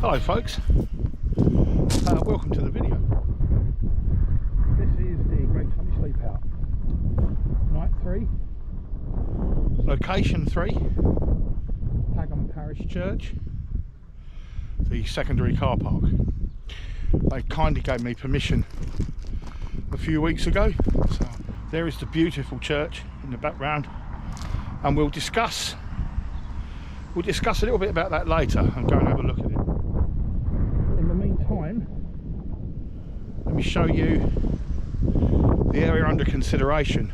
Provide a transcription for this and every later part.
Hello folks, welcome to the video. This is the Great Sunday Sleep Out. Night 3, location 3, Pagham Parish Church, the secondary car park. They kindly gave me permission a few weeks ago, so there is the beautiful church in the background, and we'll discuss a little bit about that later and go and have a look at it. In the meantime, let me show you the area under consideration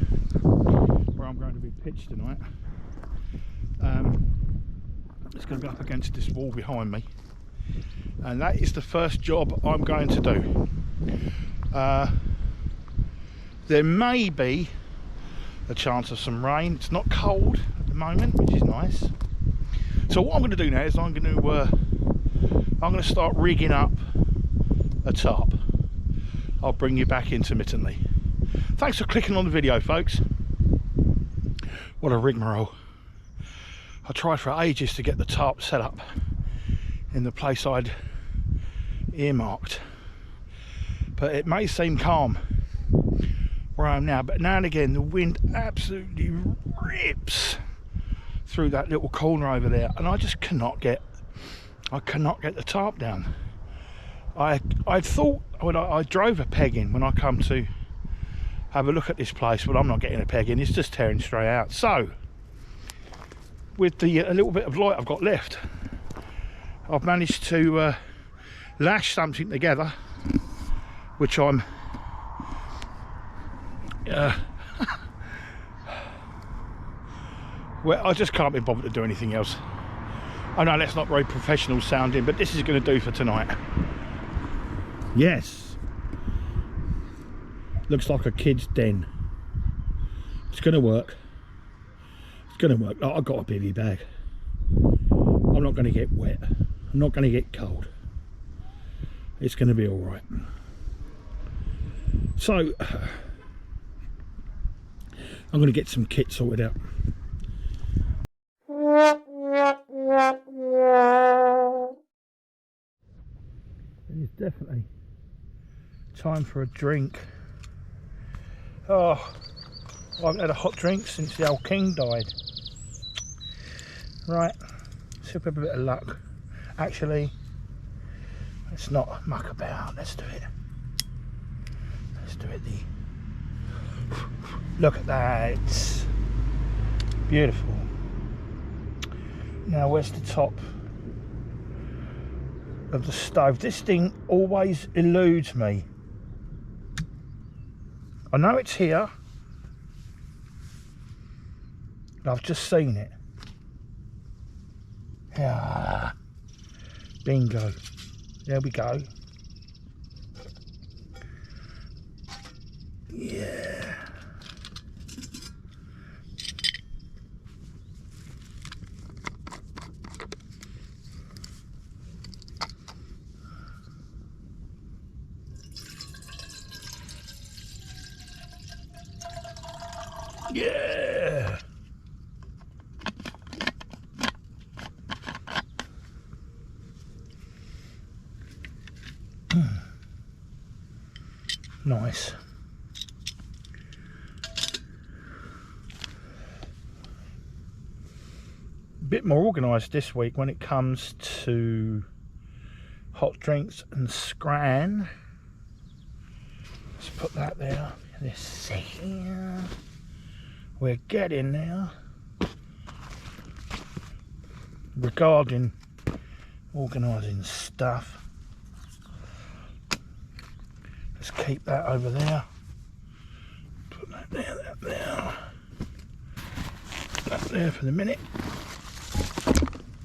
where I'm going to be pitched tonight. It's going to be up against this wall behind me, and that is the first job I'm going to do. There may be a chance of some rain. It's not cold at the moment, which is nice. So what I'm going to do now is I'm going to start rigging up a tarp. I'll bring you back intermittently. Thanks for clicking on the video, folks. What a rigmarole. I tried for ages to get the tarp set up in the place I'd earmarked, but it may seem calm where I am now, but now and again the wind absolutely rips through that little corner over there, and I just cannot get the tarp down. I thought when I drove a peg in when I come to have a look at this place, but I'm not getting a peg in, it's just tearing straight out. So with the a little bit of light I've got left, I've managed to lash something together, which I'm well, I just can't be bothered to do anything else. I know that's not very professional sounding, but this is going to do for tonight. Yes, looks like a kid's den. It's going to work. It's going to work. Oh, I've got a bivvy bag. I'm not going to get wet. I'm not going to get cold. It's going to be all right. So I'm going to get some kit sorted out. It is definitely time for a drink. Oh, I haven't had a hot drink since the old king died. Right, see if we have a bit of luck. Actually, let's not muck about. Let's do it. Let's do it. Look at that. It's beautiful. Now, where's the top of the stove? This thing always eludes me. I know it's here. I've just seen it. Ah, bingo. There we go. Yeah. Yeah. Nice. A bit more organised this week when it comes to hot drinks and scran. Let's put that there. This here. We're getting there. Regarding organising stuff, let's keep that over there. Put that there, that there. That there for the minute.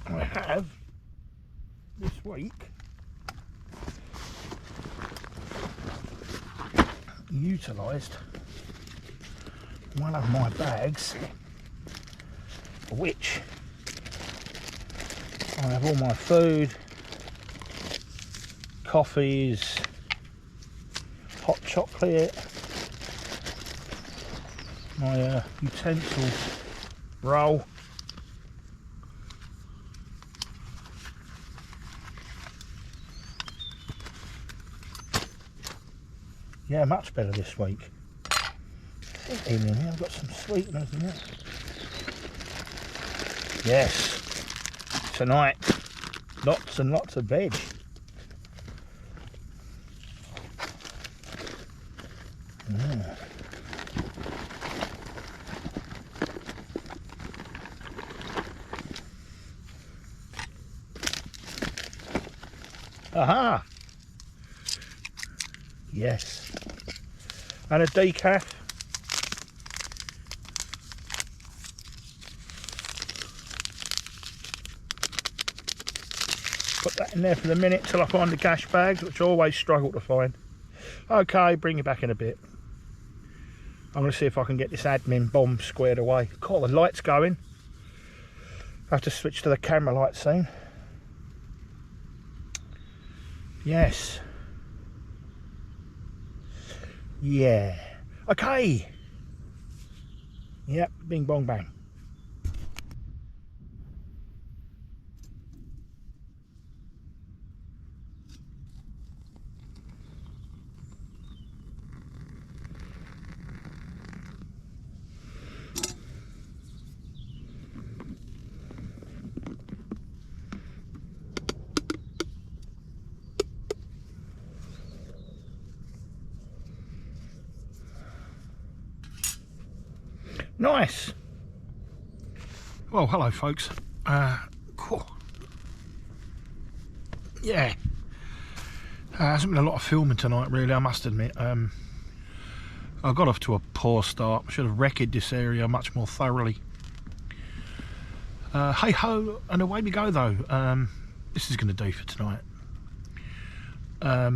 I have this week utilised one of my bags, for which I have all my food, coffees, hot chocolate, my utensil roll, Yeah, much better this week. In here, I've got some sweeteners in it. Yes, tonight, lots and lots of veg. Aha! Yes. And a decaf. Put that in there for the minute till I find the cash bags, which I always struggle to find. Okay, bring it back in a bit. I'm going to see if I can get this admin bomb squared away. God, the light's going. I have to switch to the camera light soon. Yes. Yeah. Okay. Yep, bing bong bang. Nice. Well, hello folks. Cool. Yeah. Hasn't been a lot of filming tonight really, I must admit. I got off to a poor start. I should have wrecked this area much more thoroughly. Hey ho, and away we go though. This is going to do for tonight. At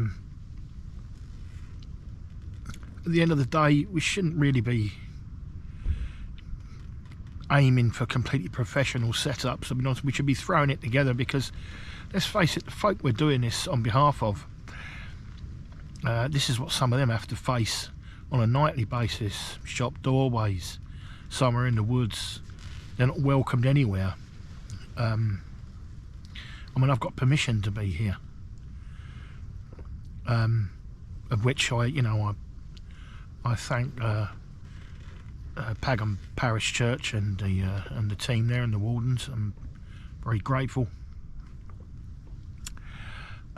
the end of the day, we shouldn't really be aiming for completely professional setups. I mean, we should be throwing it together because, let's face it, the folk we're doing this on behalf of, this is what some of them have to face on a nightly basis. Shop doorways, some are in the woods, they're not welcomed anywhere. I mean, I've got permission to be here, of which I thank Pagham Parish Church and the team there and the wardens. I'm very grateful.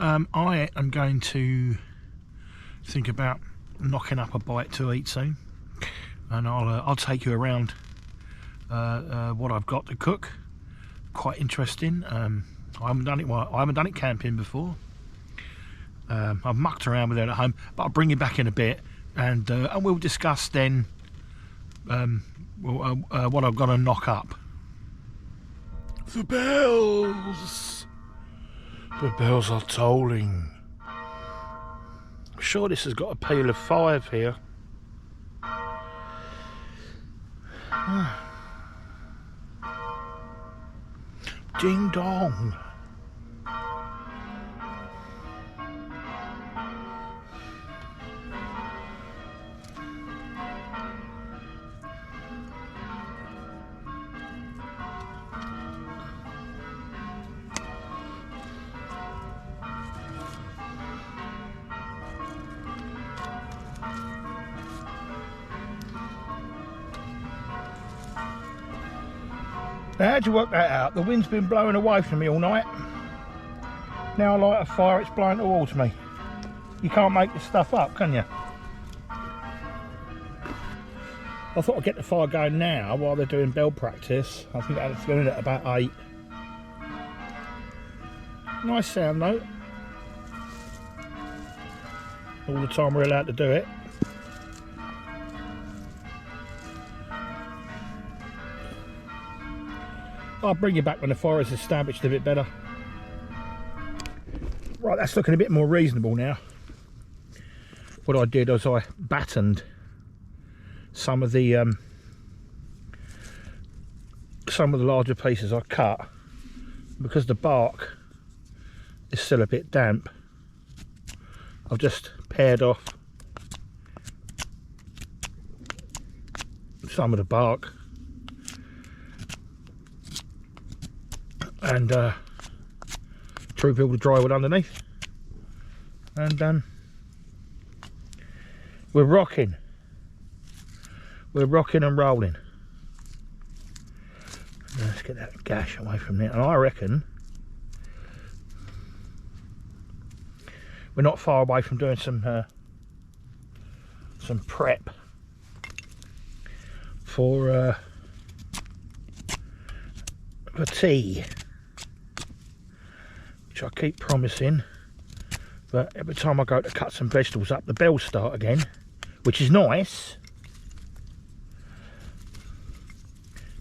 I am going to think about knocking up a bite to eat soon, and I'll take you around what I've got to cook. Quite interesting. I haven't done it. Well, I haven't done it camping before. I've mucked around with it at home, but I'll bring you back in a bit, and we'll discuss then what I've got to knock up. The bells! The bells are tolling. I'm sure this has got a peal of 5 here. Ding dong. Now, how'd you work that out? The wind's been blowing away from me all night. Now I light a fire, it's blowing towards me. You can't make this stuff up, can you? I thought I'd get the fire going now while they're doing bell practice. I think that's going at about 8. Nice sound though. All the time we're allowed to do it. I'll bring you back when the fire is established a bit better. Right, that's looking a bit more reasonable now. What I did was I battened some of the larger pieces I cut, because the bark is still a bit damp. I've just pared off some of the bark and threw all the dry wood underneath, and We're rocking. We're rocking and rolling. Let's get that gash away from there. And I reckon we're not far away from doing some prep for tea, which I keep promising, but every time I go to cut some vegetables up, the bells start again, which is nice,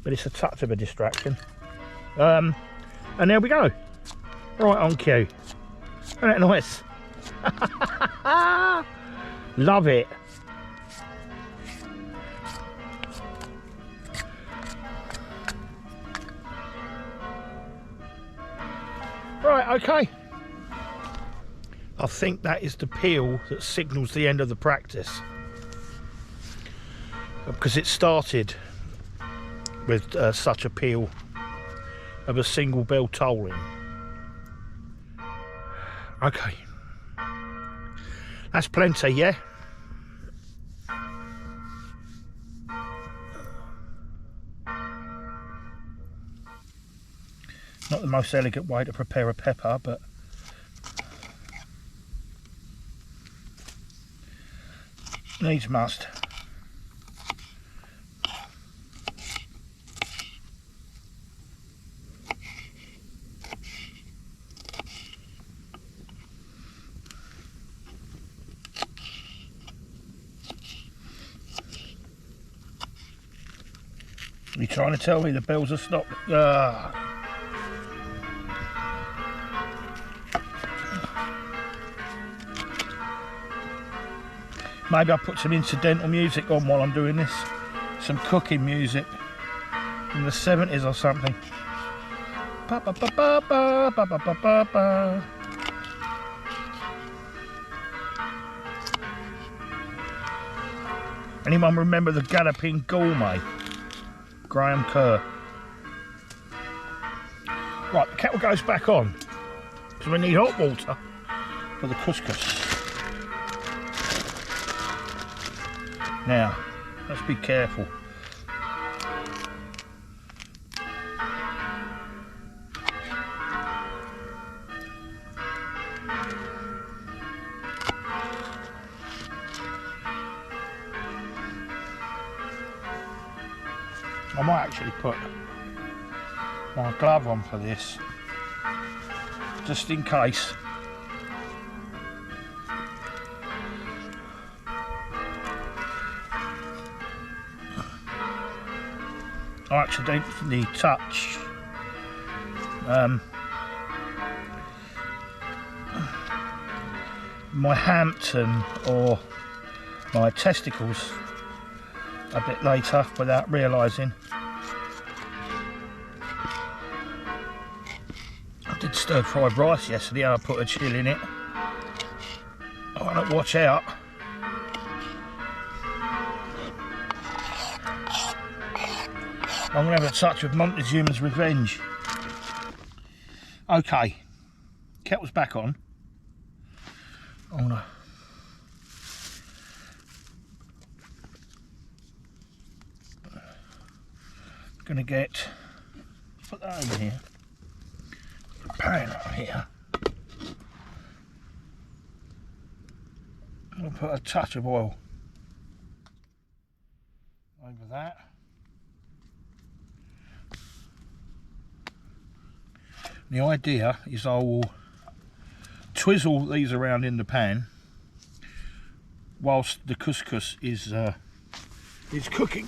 but it's a touch of a distraction. And there we go, right on cue. Isn't that nice? Love it. Right, okay. I think that is the peal that signals the end of the practice, because it started with such a peal of a single bell tolling. Okay, that's plenty, yeah? Not the most elegant way to prepare a pepper, but needs must. You trying to tell me the bells are stopped? Maybe I'll put some incidental music on while I'm doing this. Some cooking music from the 70s or something. Ba, ba, ba, ba, ba, ba, ba, ba, ba, ba. Anyone remember the Galloping Gourmet? Graham Kerr. Right, the kettle goes back on because we need hot water for the couscous. Now, let's be careful. I might actually put my glove on for this, just in case. I accidentally touch my Hampton or my testicles a bit later without realising. I did stir-fried rice yesterday and I put a chill in it. I want to watch out. I'm going to have a touch of Montezuma's Revenge. Okay, kettle's back on. I'm going to get, put that over here, pan over here. I'm going to put a touch of oil over that. The idea is I will twizzle these around in the pan whilst the couscous is cooking.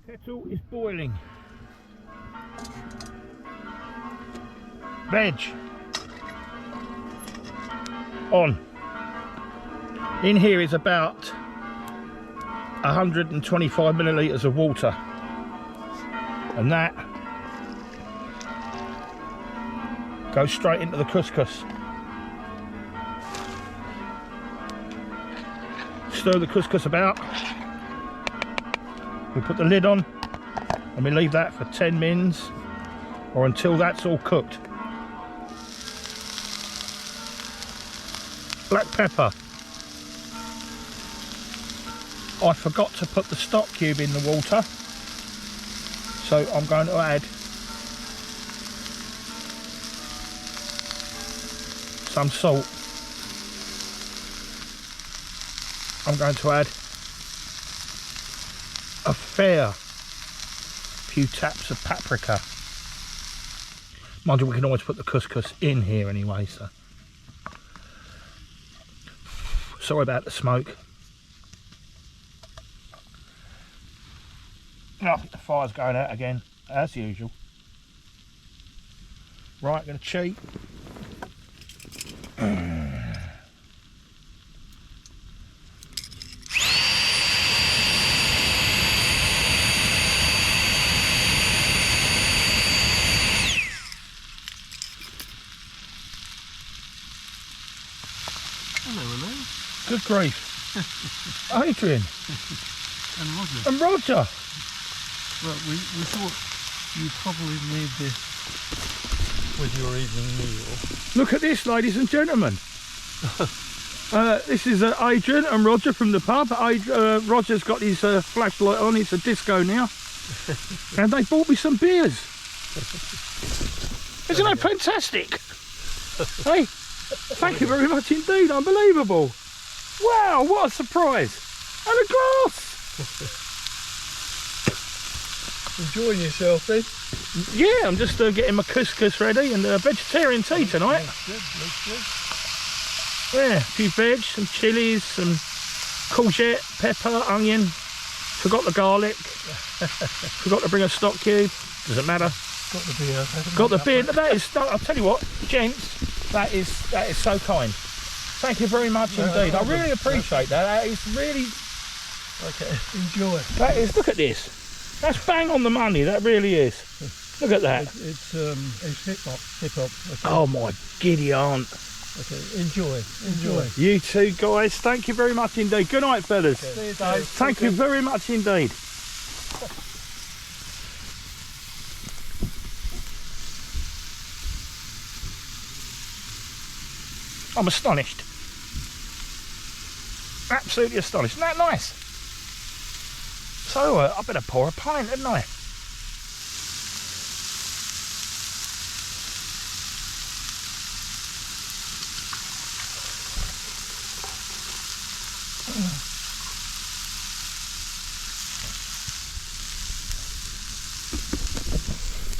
Kettle is boiling. Veg on. In here is about 125 millilitres of water, and that goes straight into the couscous. Stir the couscous about. We put the lid on and we leave that for 10 minutes or until that's all cooked. black pepper. I forgot to put the stock cube in the water, so I'm going to add some salt. I'm going to add a fair few taps of paprika. Mind you, we can always put the couscous in here anyway, so. Sorry about the smoke. I think the fire's going out again, as usual. Right, going to cheat. Hello. Good grief. Adrian. And Roger. And Roger. Well, we thought you'd probably need this with your evening meal. Look at this, ladies and gentlemen. This is Adrian and Roger from the pub. Roger's got his flashlight on, it's a disco now. And they bought me some beers. Isn't that fantastic? Hey, thank you very much indeed, unbelievable. Wow, what a surprise. And a glass. Enjoying yourself then? Yeah, I'm just getting my couscous ready and vegetarian tea tonight. Looks good. Yeah, a few veg, some chilies, some courgette, pepper, onion. Forgot the garlic. Forgot to bring a stock cube. Doesn't matter. Got the beer. Got the beer. That is. I'll tell you what, gents. That is so kind. Thank you very much indeed. I really appreciate that. That is really. Okay. Enjoy. That is. Look at this. That's bang on the money. That really is. Look at that. It's hip hop. Okay. Oh my giddy aunt. Okay. Enjoy. You too, guys. Thank you very much indeed. Good night, fellas. Okay. Thank you very much indeed. I'm astonished. Absolutely astonished. Isn't that nice? So I better pour a pint, hadn't I?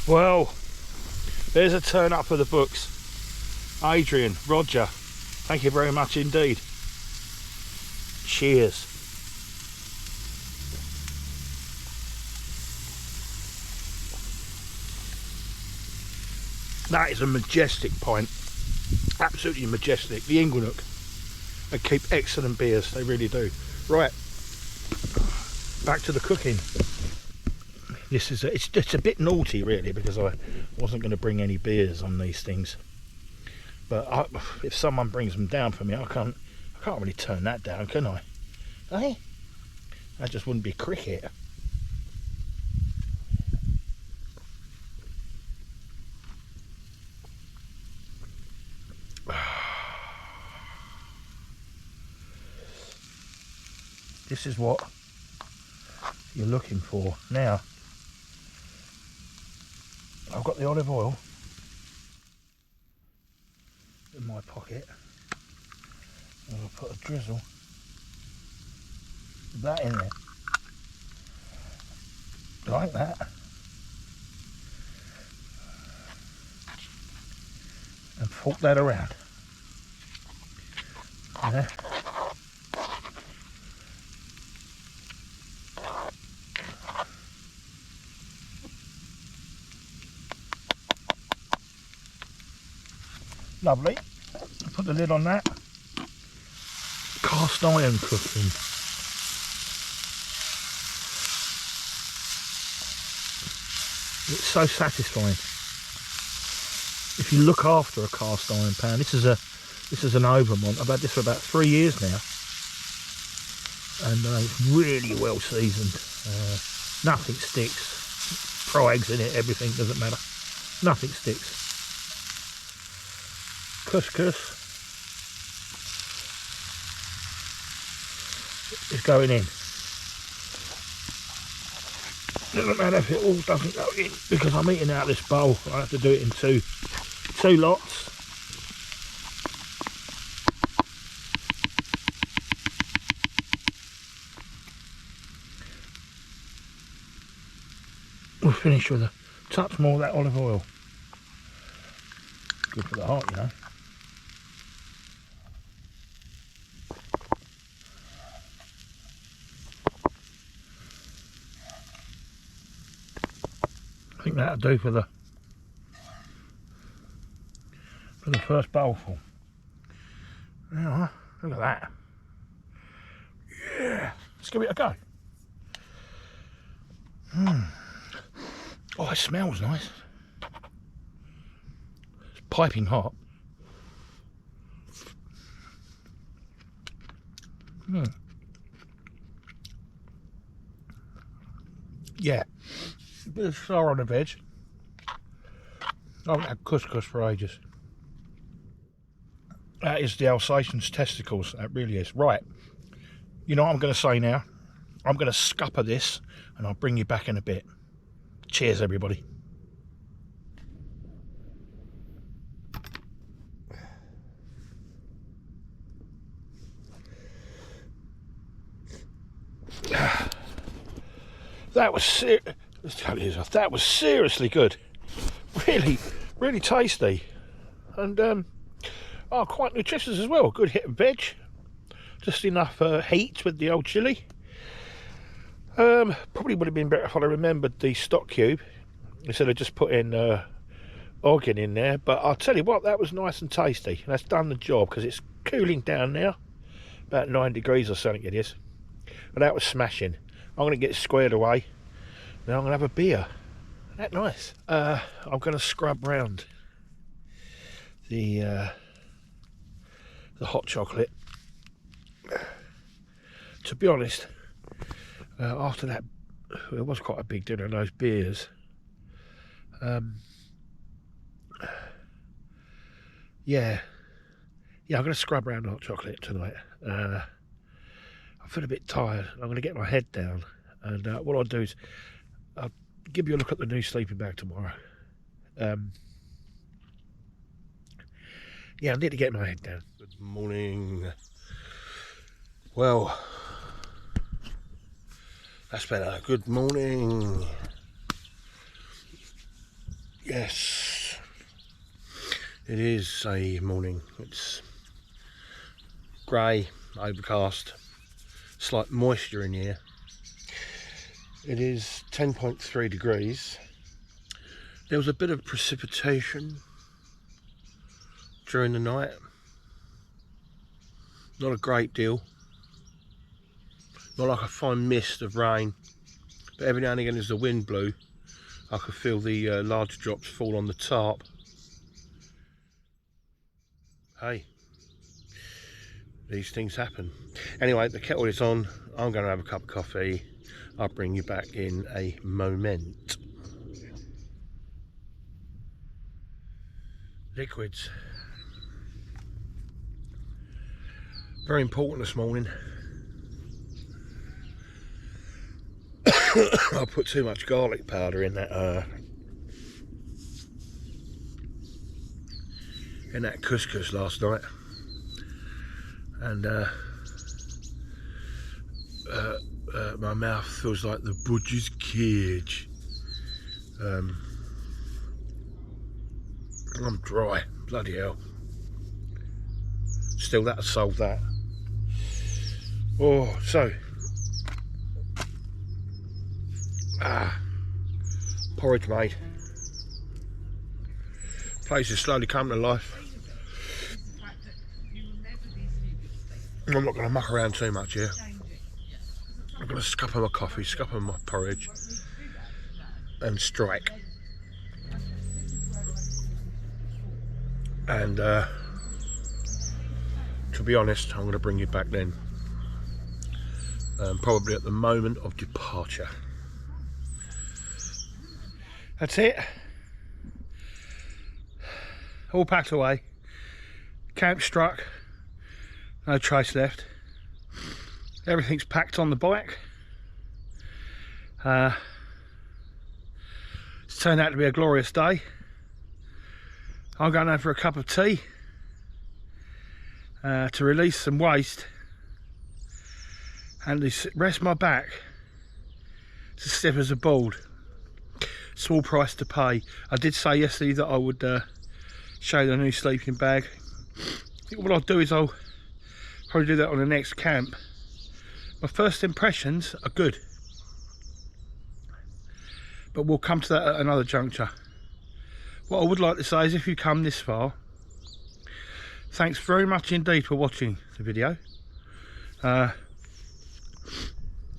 Well, there's a turn up for the books. Adrian, Roger, thank you very much indeed. Cheers. That is a majestic pint. Absolutely majestic. The Inglenook. They keep excellent beers, they really do. Right, back to the cooking. This is it's a bit naughty really, because I wasn't going to bring any beers on these things. But if someone brings them down for me, I can't really turn that down, can I? Hey, that just wouldn't be cricket. This is what you're looking for. Now, I've got the olive oil in my pocket. I'll put a drizzle of that in there, like that. And fork that around. There. Lovely. Put the lid on that. Cast iron cooking. It's so satisfying. If you look after a cast iron pan, this is an Overmont. I've had this for about 3 years now, and it's really well seasoned. Nothing sticks. Throw eggs in it, everything doesn't matter. Nothing sticks. Couscous. is going in. Doesn't matter if it all doesn't go in because I'm eating out of this bowl. I have to do it in two lots. We'll finish with a touch more of that olive oil. Good for the heart, you know. I think that'll do for the first bowlful. Now, look at that. Yeah, let's give it a go. Oh, it smells nice. It's piping hot. Yeah, a bit of sour on the veg. I haven't had couscous for ages. That is the Alsatian's testicles, that really is. Right, you know what I'm going to say now? I'm going to scupper this and I'll bring you back in a bit. Cheers, everybody. That was seriously good. Really tasty, and quite nutritious as well. Good hit of veg, just enough heat with the old chilli. Probably would have been better if I remembered the stock cube instead of just putting organ in there. But I'll tell you what, that was nice and tasty. That's done the job because it's cooling down now, about 9 degrees or something it is. But that was smashing. I'm going to get squared away. Now I'm going to have a beer. Isn't that nice? I'm going to scrub round the hot chocolate. To be honest, after that, it was quite a big dinner and those beers. Yeah, I'm going to scrub around hot chocolate tonight. I feel a bit tired. I'm going to get my head down, and what I'll do is I'll give you a look at the new sleeping bag tomorrow. Yeah, I need to get my head down. Good morning. Well, that's better. Good morning. Yes, it is a morning. It's grey, overcast, slight moisture in here. It is 10.3 degrees. There was a bit of precipitation during the night. Not a great deal. Not like a fine mist of rain, but every now and again as the wind blew, I could feel the large drops fall on the tarp. Hey, these things happen. Anyway, the kettle is on. I'm going to have a cup of coffee. I'll bring you back in a moment. Liquids. Very important this morning. I put too much garlic powder in that couscous last night, and my mouth feels like the butcher's cage. I'm dry, bloody hell. Still, that'll solve that. Oh, so porridge made. Place is slowly coming to life. I'm not going to muck around too much here. I'm going to scupper my coffee, scupper my porridge, and strike. And to be honest, I'm going to bring you back then. Probably at the moment of departure. That's it. All packed away. Camp struck. No trace left. Everything's packed on the bike. It's turned out to be a glorious day. I'm going out for a cup of tea to release some waste and to rest my back. It's as stiff as a board. Small price to pay. I did say yesterday that I would show the new sleeping bag. I think what I'll do is I'll probably do that on the next camp. My first impressions are good, but we'll come to that at another juncture. What I would like to say is, if you come this far, thanks very much indeed for watching the video.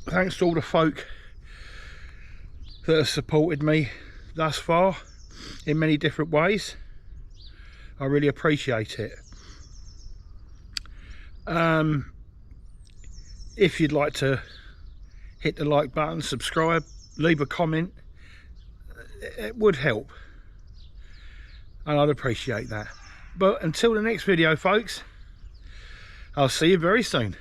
Thanks to all the folk that have supported me thus far in many different ways. I really appreciate it. If you'd like to hit the like button, subscribe, leave a comment, it would help, and I'd appreciate that. But until the next video, folks, I'll see you very soon.